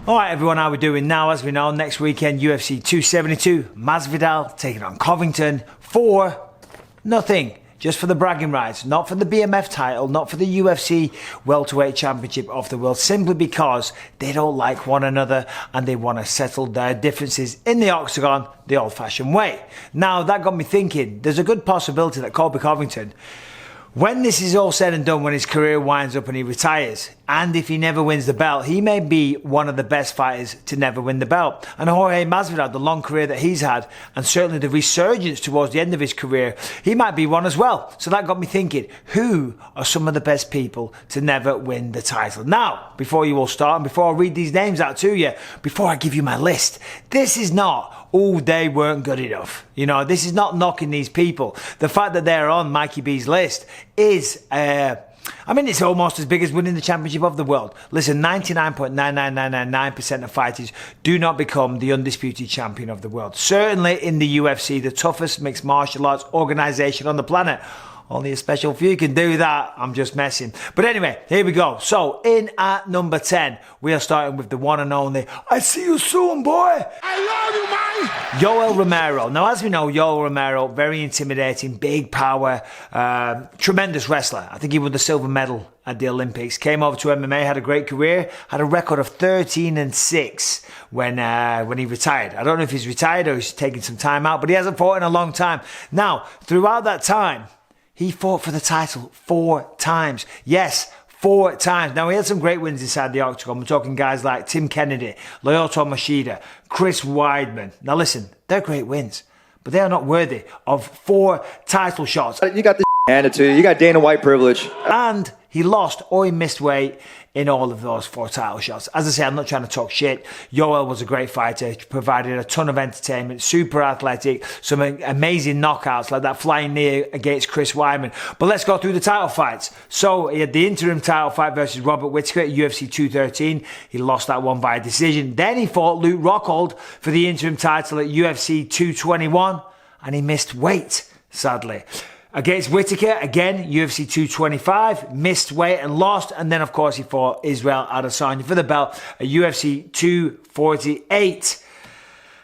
Alright everyone, how we doing now? As we know, next weekend UFC 272, Masvidal taking on Covington for nothing. Just for the bragging rights, not for the BMF title, not for the UFC Welterweight Championship of the World, simply because they don't like one another and they want to settle their differences in the octagon the old-fashioned way. Now, that got me thinking, there's a good possibility that Colby Covington, when this is all said and done, when his career winds up and he retires, and if he never wins the belt, he may be one of the best fighters to never win the belt. And Jorge Masvidal, the long career that he's had, and certainly the resurgence towards the end of his career, he might be one as well. So that got me thinking, who are some of the best people to never win the title? Now, before you all start, and before I read these names out to you, before I give you my list, this is not, oh, they weren't good enough. You know, this is not knocking these people. The fact that they're on Mikey B's list is, it's almost as big as winning the championship of the world. Listen, 99.99999% of fighters do not become the undisputed champion of the world. Certainly in the UFC, the toughest mixed martial arts organization on the planet. Only a special few can do that. I'm just messing. But anyway, here we go. So, in at number 10, we are starting with the one and only, I see you soon, boy. I love you, man. Yoel Romero. Now, as we know, Yoel Romero, very intimidating, big power, tremendous wrestler. I think he won the silver medal at the Olympics. Came over to MMA, had a great career, had a record of 13-6 when he retired. I don't know if he's retired or he's taking some time out, but he hasn't fought in a long time. Now, throughout that time, he fought for the title 4 times. Yes, 4 times. Now, he had some great wins inside the octagon. We're talking guys like Tim Kennedy, Lyoto Machida, Chris Weidman. Now, listen, they're great wins, but they are not worthy of 4 title shots. You got the attitude. You got Dana White privilege. And he lost or he missed weight in all of those 4 title shots. As I say, I'm not trying to talk shit. Yoel was a great fighter. He provided a ton of entertainment, super athletic, some amazing knockouts like that flying knee against Chris Weidman. But let's go through the title fights. So he had the interim title fight versus Robert Whittaker at UFC 213. He lost that one by decision. Then he fought Luke Rockhold for the interim title at UFC 221 and he missed weight, sadly. Against Whittaker, again, UFC 225, missed weight and lost. And then, of course, he fought Israel Adesanya for the belt at UFC 248.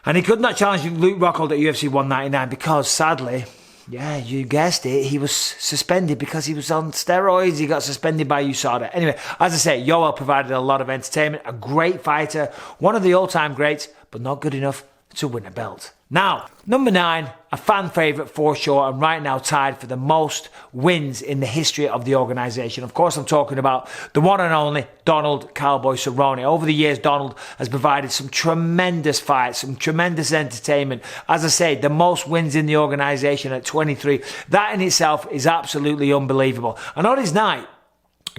And he could not challenge Luke Rockhold at UFC 199 because, sadly, yeah, you guessed it, he was suspended because he was on steroids. He got suspended by USADA. Anyway, as I say, Yoel provided a lot of entertainment, a great fighter, one of the all-time greats, but not good enough to win a belt. Now, number 9, a fan favourite for sure, and right now tied for the most wins in the history of the organisation. Of course, I'm talking about the one and only Donald Cowboy Cerrone. Over the years, Donald has provided some tremendous fights, some tremendous entertainment. As I say, the most wins in the organisation at 23. That in itself is absolutely unbelievable. And on his night,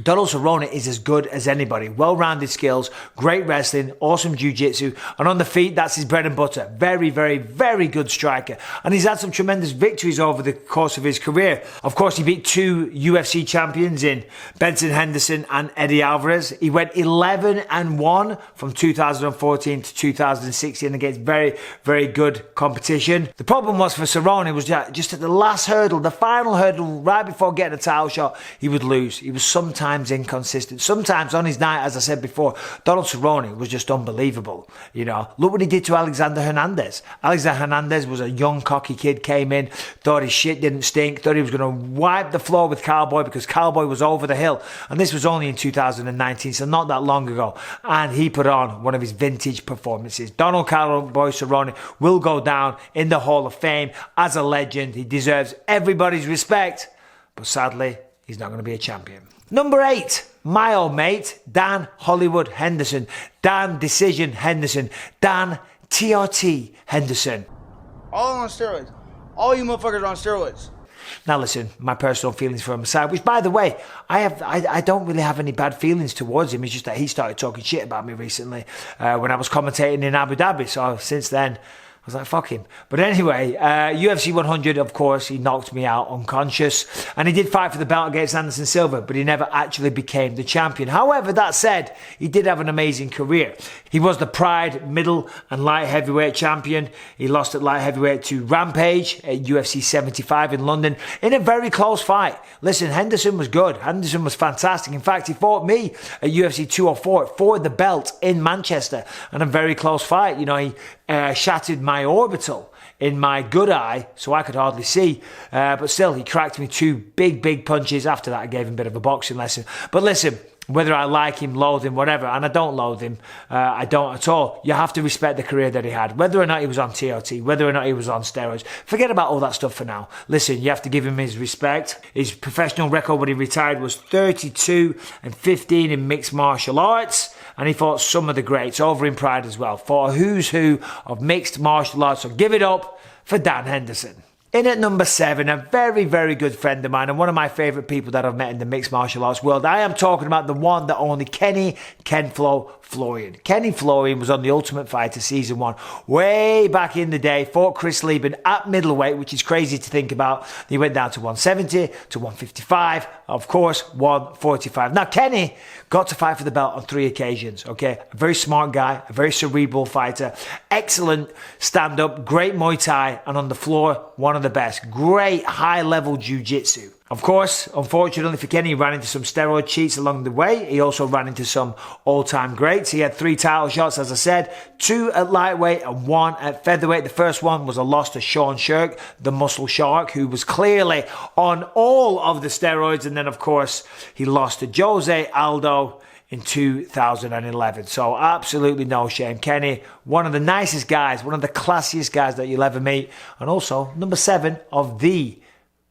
Donald Cerrone is as good as anybody. Well-rounded skills, great wrestling, awesome jiu-jitsu, and on the feet, that's his bread and butter. Very, very, very good striker. And he's had some tremendous victories over the course of his career. Of course, he beat 2 UFC champions in Benson Henderson and Eddie Alvarez. He went 11-1 from 2014 to 2016 against very, very good competition. The problem was for Cerrone was just at the last hurdle, the final hurdle, right before getting a title shot, he would lose. He was sometimes inconsistent. Sometimes on his night, as I said before, Donald Cerrone was just unbelievable. You know, look what he did to Alexander Hernandez. Alexander Hernandez was a young, cocky kid, came in, thought his shit didn't stink, thought he was going to wipe the floor with Cowboy because Cowboy was over the hill. And this was only in 2019, so not that long ago. And he put on one of his vintage performances. Donald Cowboy Cerrone will go down in the Hall of Fame as a legend. He deserves everybody's respect, but sadly, he's not going to be a champion. Number 8, my old mate, Dan Hollywood Henderson. Dan Decision Henderson. Dan TRT Henderson. All on steroids. All you motherfuckers are on steroids. Now listen, my personal feelings for him aside, which by the way, I don't really have any bad feelings towards him. It's just that he started talking shit about me recently when I was commentating in Abu Dhabi. So since then, I was like, fuck him. But anyway, UFC 100, of course, he knocked me out unconscious. And he did fight for the belt against Anderson Silva, but he never actually became the champion. However, that said, he did have an amazing career. He was the Pride middle and light heavyweight champion. He lost at light heavyweight to Rampage at UFC 75 in London in a very close fight. Listen, Henderson was good. Henderson was fantastic. In fact, he fought me at UFC 204 for the belt in Manchester. And a very close fight. You know, he shattered my orbital in my good eye, so I could hardly see. But still, he cracked me 2 big punches. After that, I gave him a bit of a boxing lesson. But listen, whether I like him, loathe him, whatever, and I don't loathe him, I don't at all. You have to respect the career that he had, whether or not he was on TOT, whether or not he was on steroids. Forget about all that stuff for now. Listen, you have to give him his respect. His professional record when he retired was 32-15 in mixed martial arts. And he fought some of the greats over in Pride as well. Fought a who's who of mixed martial arts. So give it up for Dan Henderson. In at number 7, a very good friend of mine and one of my favourite people that I've met in the mixed martial arts world. I am talking about the one, the only Kenflo Florian. Kenny Florian was on The Ultimate Fighter Season 1 way back in the day. Fought Chris Lieben at middleweight, which is crazy to think about. He went down to 170, to 155, of course, 145. Now, Kenny got to fight for the belt on 3 occasions, okay? A very smart guy, a very cerebral fighter, excellent stand-up, great Muay Thai, and on the floor, one of the best. Great high-level jiu-jitsu. Of course, unfortunately for Kenny, he ran into some steroid cheats along the way. He also ran into some all-time greats. He had 3 title shots, as I said, 2 at lightweight and 1 at featherweight. The first one was a loss to Sean Shirk, the muscle shark, who was clearly on all of the steroids. And then, of course, he lost to Jose Aldo in 2011. So absolutely no shame. Kenny, one of the nicest guys, one of the classiest guys that you'll ever meet. And also number 7 of the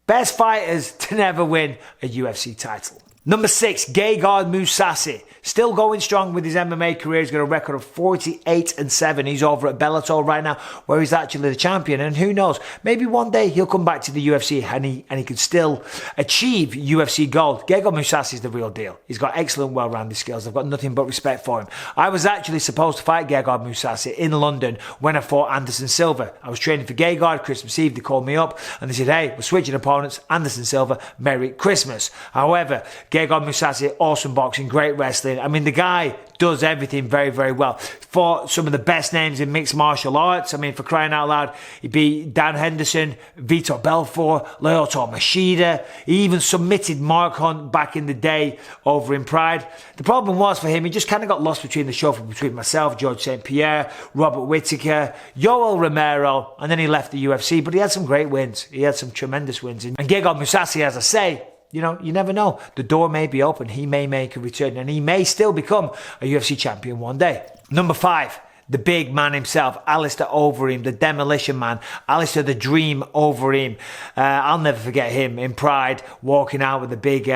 best fighters to never win a UFC title. Number 6, God Mustache. Still going strong with his MMA career. He's got a record of 48-7. He's over at Bellator right now, where he's actually the champion. And who knows, maybe one day he'll come back to the UFC and he could still achieve UFC gold. God Mustache is the real deal. He's got excellent, well-rounded skills. I've got nothing but respect for him. I was actually supposed to fight God Mustache in London when I fought Anderson Silva. I was training for God Christmas Eve. They called me up and they said, hey, we're switching opponents. Anderson Silva, Merry Christmas. However, God Mustache, awesome boxing, great wrestling. I mean, the guy does everything very well. Fought some of the best names in mixed martial arts. I mean, for crying out loud, he beat Dan Henderson, Vitor Belfort, Lyoto Machida. He even submitted Mark Hunt back in the day over in Pride. The problem was for him, he just kind of got lost between the shuffle between myself, George St. Pierre, Robert Whittaker, Yoel Romero, and then he left the UFC. But he had some great wins. He had some tremendous wins. And God Mustache, as I say, you know, you never know. The door may be open. He may make a return and he may still become a UFC champion one day. Number 5, the big man himself, Alistair Overeem, the demolition man, Alistair the Dream Overeem. I'll never forget him in Pride, walking out with the big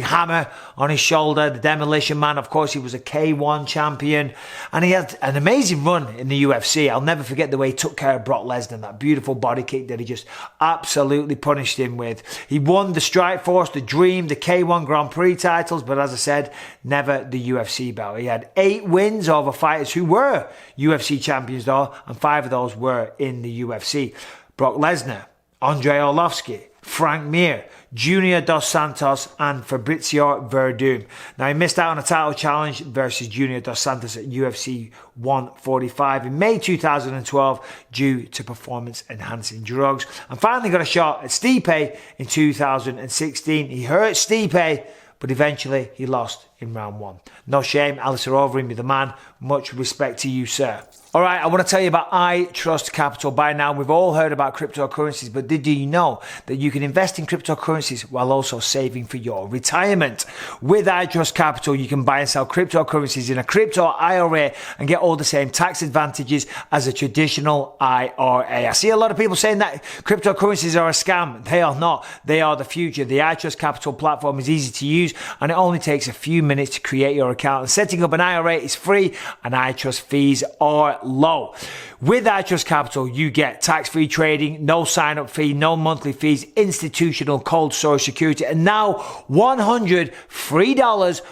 hammer on his shoulder, the demolition man. Of course, he was a K1 champion and he had an amazing run in the UFC. I'll never forget the way he took care of Brock Lesnar, that beautiful body kick that he just absolutely punished him with. He won the Strikeforce, the Dream, the K1 Grand Prix titles, but as I said, never the UFC belt. He had 8 wins over fighters who were UFC champions though, and 5 of those were in the UFC. Brock Lesnar, Andrei Arlovski, Frank Mir, Junior Dos Santos and Fabrizio Verdum. Now he missed out on a title challenge versus Junior Dos Santos at UFC 145 in May 2012 due to performance enhancing drugs, and finally got a shot at Stipe in 2016. He hurt Stipe, but eventually he lost in round 1. No shame, Alistair Overeem, you're the man. Much respect to you, sir. All right, I want to tell you about I Trust Capital. By now, we've all heard about cryptocurrencies, but did you know that you can invest in cryptocurrencies while also saving for your retirement? With I Trust Capital, you can buy and sell cryptocurrencies in a crypto IRA and get all the same tax advantages as a traditional IRA. I see a lot of people saying that cryptocurrencies are a scam. They are not. They are the future. The I Trust Capital platform is easy to use and it only takes a few minutes to create your account. And setting up an IRA is free and I Trust fees are low. With iTrust Capital, you get tax-free trading, no sign-up fee, no monthly fees, institutional cold storage security, and now $100 free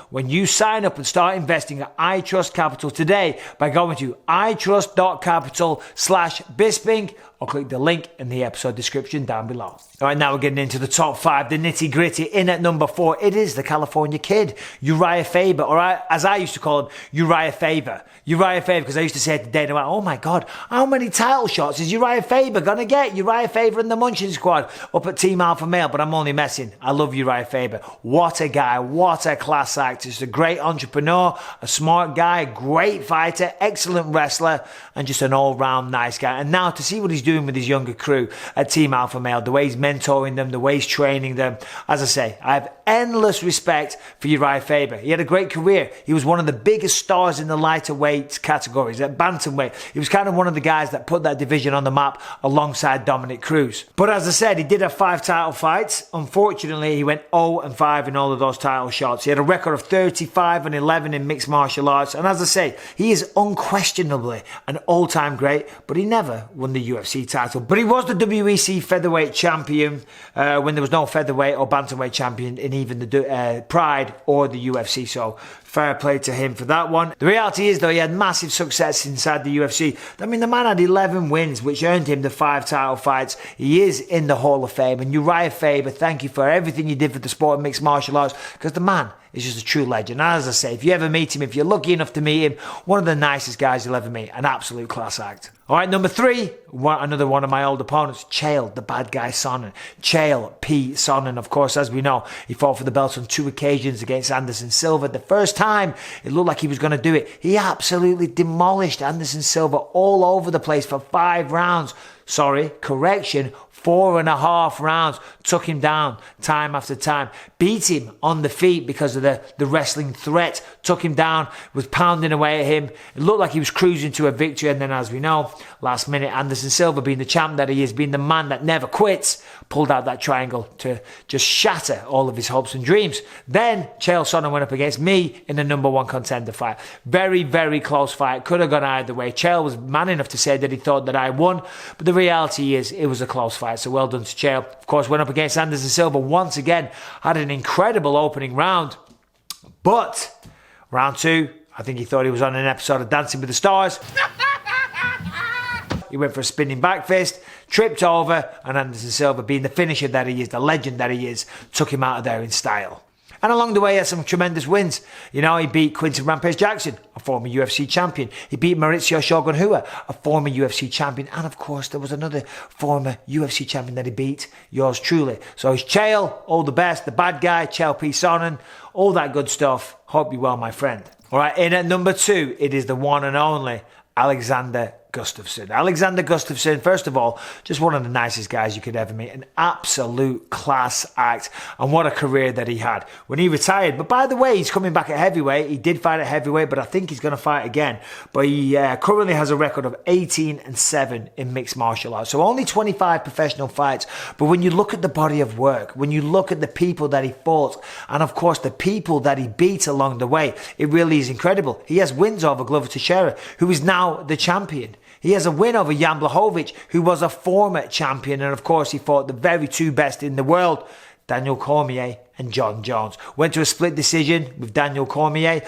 when you sign up and start investing at iTrust Capital today by going to iTrust.capital/Bisping or click the link in the episode description down below. All right, now we're getting into the top 5, the nitty-gritty. In at number 4, it is the California Kid, Uriah Faber, or as I used to call him, Uriah Faber. Uriah Faber, because I used to say to Dana White, oh my God, how many title shots is Uriah Faber going to get? Uriah Faber and the Munchkin Squad up at Team Alpha Male, but I'm only messing. I love Uriah Faber. What a guy, what a class act. He's a great entrepreneur, a smart guy, great fighter, excellent wrestler, and just an all-round nice guy. And now to see what he's doing with his younger crew at Team Alpha Male, the way he's mentoring them, the way he's training them. As I say, I have endless respect for Uriah Faber. He had a great career. He was one of the biggest stars in the lighter weight categories. At bantamweight, he was kind of one of the guys that put that division on the map alongside Dominic Cruz. But as I said, he did have 5 title fights. Unfortunately, he went 0-5 in all of those title shots. He had a record of 35-11 in mixed martial arts. And as I say, he is unquestionably an all-time great, but he never won the UFC title. But he was the WEC featherweight champion when there was no featherweight or bantamweight champion in even the Pride or the UFC. So fair play to him for that one. The reality is, though, he had massive success inside the UFC. I mean, the man had 11 wins, which earned him the 5 title fights. He is in the Hall of Fame. And Uriah Faber, thank you for everything you did for the sport of mixed martial arts, because the man is just a true legend. And as I say, if you ever meet him, if you're lucky enough to meet him, one of the nicest guys you'll ever meet. An absolute class act. All right, number 3, another one of my old opponents, Chael, the bad guy Sonnen. Chael P. Sonnen, of course, as we know, he fought for the belt on 2 occasions against Anderson Silva. The first time, it looked like he was going to do it. He absolutely demolished Anderson Silva all over the place for 5 rounds. Sorry, correction, 4.5 rounds. Took him down time after time. Beat him on the feet because of the wrestling threat. Took him down, was pounding away at him. It looked like he was cruising to a victory. And then, as we know, last minute, Anderson Silva, being the champ that he is, being the man that never quits, pulled out that triangle to just shatter all of his hopes and dreams. Then Chael Sonnen went up against me in the number 1 contender fight. Very, very close fight. Could have gone either way. Chael was man enough to say that he thought that I won. But the reality is, it was a close fight. So well done to Chael. Of course, went up against Anderson Silva once again. Had an incredible opening round. But round 2, I think he thought he was on an episode of Dancing with the Stars. He went for a spinning back fist, tripped over, and Anderson Silva, being the finisher that he is, the legend that he is, took him out of there in style. And along the way, he had some tremendous wins. You know, he beat Quinton Rampage Jackson, a former UFC champion. He beat Mauricio Shogun Rua, a former UFC champion. And of course, there was another former UFC champion that he beat, yours truly. So it's Chael, all the best, the bad guy, Chael P. Sonnen, all that good stuff. Hope you're well, my friend. All right, in at number 2, it is the one and only Alexander Gustafsson. Alexander Gustafsson, first of all, just one of the nicest guys you could ever meet. An absolute class act. And what a career that he had when he retired. But by the way, he's coming back at heavyweight. He did fight at heavyweight, but I think he's going to fight again. But he currently has a record of 18-7 in mixed martial arts. So only 25 professional fights. But when you look at the body of work, when you look at the people that he fought, and of course the people that he beat along the way, it really is incredible. He has wins over Glover Teixeira, who is now the champion. He has a win over Jan Blachowicz, who was a former champion. And of course, he fought the very 2 best in the world, Daniel Cormier and John Jones. Went to a split decision with Daniel Cormier.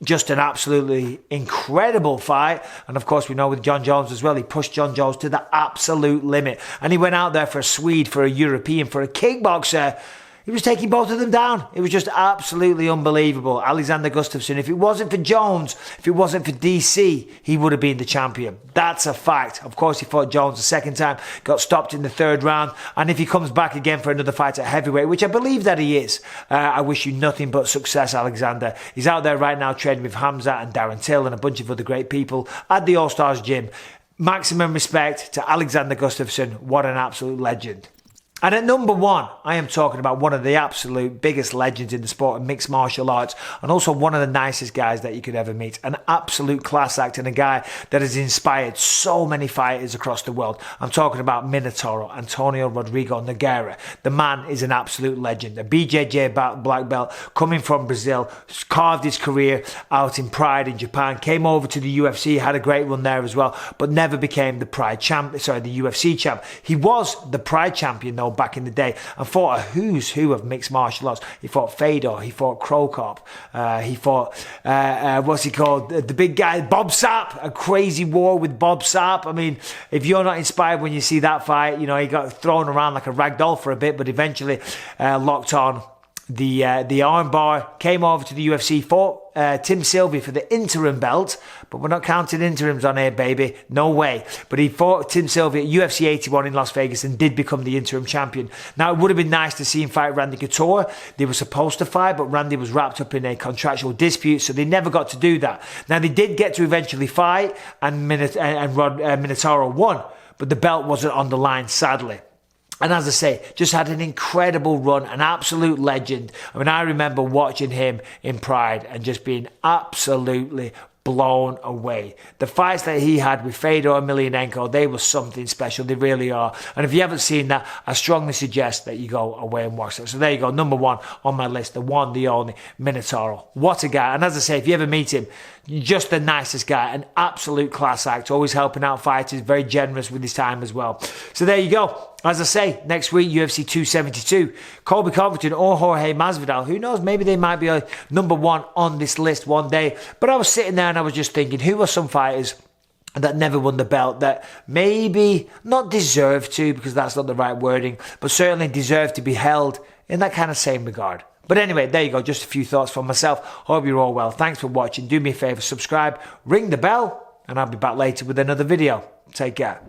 Just an absolutely incredible fight. And of course, we know with John Jones as well, he pushed John Jones to the absolute limit. And he went out there for a Swede, for a European, for a kickboxer. He was taking both of them down. It was just absolutely unbelievable. Alexander Gustafsson, if it wasn't for Jones, if it wasn't for DC, he would have been the champion. That's a fact. Of course, he fought Jones the second time, got stopped in the 3rd round. And if he comes back again for another fight at heavyweight, which I believe that he is, I wish you nothing but success, Alexander. He's out there right now training with Hamza and Darren Till and a bunch of other great people at the All-Stars gym. Maximum respect to Alexander Gustafsson. What an absolute legend. And at number 1, I am talking about one of the absolute biggest legends in the sport of mixed martial arts, and also one of the nicest guys that you could ever meet. An absolute class act, and a guy that has inspired so many fighters across the world. I'm talking about Minotauro, Antonio Rodrigo Nogueira. The man is an absolute legend. A BJJ black belt coming from Brazil, carved his career out in Pride in Japan, came over to the UFC, had a great run there as well, but never became the the UFC champ. He was the Pride champion though back in the day, and fought a who's who of mixed martial arts. He fought Fedor, he fought Krokop, he fought what's he called, the big guy, Bob Sapp, a crazy war with Bob Sapp. I mean, if you're not inspired when you see that fight, you know, he got thrown around like a rag doll for a bit, but eventually locked on the armbar, came over to the UFC, fought Tim Sylvia for the interim belt, but we're not counting interims on here, baby. No way. But he fought Tim Sylvia at UFC 81 in Las Vegas and did become the interim champion. Now, it would have been nice to see him fight Randy Couture. They were supposed to fight, but Randy was wrapped up in a contractual dispute, so they never got to do that. Now, they did get to eventually fight, and Minotauro won, but the belt wasn't on the line, sadly. And as I say, just had an incredible run, an absolute legend. I mean, I remember watching him in Pride and just being absolutely blown away. The fights that he had with Fedor Emelianenko, they were something special. They really are. And if you haven't seen that, I strongly suggest that you go away and watch that. So there you go, number 1 on my list, the one, the only, Minotauro. What a guy. And as I say, if you ever meet him, just the nicest guy, an absolute class act, always helping out fighters, very generous with his time as well. So there you go. As I say, next week, UFC 272, Colby Covington or Jorge Masvidal. Who knows, maybe they might be a number 1 on this list one day. But I was sitting there and I was just thinking, who are some fighters that never won the belt that maybe not deserve to, because that's not the right wording, but certainly deserve to be held in that kind of same regard. But anyway, there you go, just a few thoughts from myself. Hope you're all well. Thanks for watching. Do me a favour, subscribe, ring the bell, and I'll be back later with another video. Take care.